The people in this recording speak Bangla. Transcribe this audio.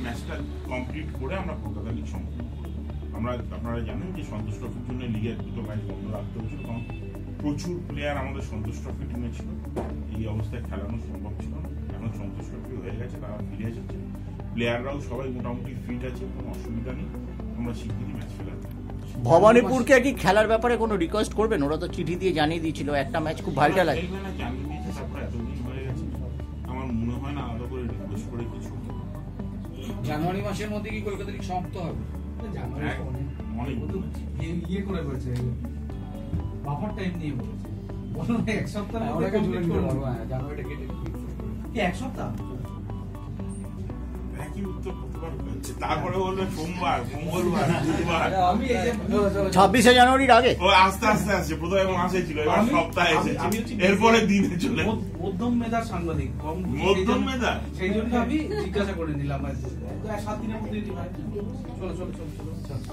ম্যাচটা কমপ্লিট করে আমরা কলকাতা লিগ সম্পূর্ণ করি। আপনারা জানেন যে সন্তোষ ট্রফির জন্য লিগের 2টো ম্যাচ বন্ধ রাখতে হয়েছিল, কারণ প্রচুর প্লেয়ার আমাদের সন্তোষ ট্রফি টিমে ছিল, এই অবস্থায় খেলানো সম্ভব ছিল না। এখন সন্তোষ ট্রফি হয়ে গেছে, তারা ফিরে এসেছে, প্লেয়াররাও সবাই মোটামুটি ফিট আছে, কোনো অসুবিধা নেই, আমরা শিগগিরই ম্যাচ খেলাতে। ভবানীপুরকে কি খেলার ব্যাপারে কোনো রিকোয়েস্ট করবেন? ওরা তো চিঠি দিয়ে জানিয়ে দিয়েছিল একটা ম্যাচ খুব ভাইটাল আছে, জানিয়ে দিয়েছে, তারপরে এতদিন হয়ে গেছে, আমার মনে হয় না আলাদা করে রিকোয়েস্ট করে কিছু। জানুয়ারি মাসের মধ্যে কি কলকাতা লিগ সমাপ্ত হবে? অনেক ইয়ে করে বলেছে, বাফার টাইম নিয়ে বলেছে, বলুন এক সপ্তাহ জানুয়ারিটা কেটে এক সপ্তাহ একই উত্তর প্রতিবার হচ্ছে, তারপরে বলবে সোমবার, মঙ্গলবার, বুধবার। 26শে জানুয়ারির আগে ও আস্তে আস্তে আসছে, প্রথমে মাসে ছিল, এবার সপ্তাহে এসেছে, এরপরে দিনে চলে। মধ্যম মেধার সাংবাদিক, মধ্যম মেধা, সেই জন্য আমি জিজ্ঞাসা করে নিলাম 7 দিনের মধ্যে। চলো চলো চলো চলো।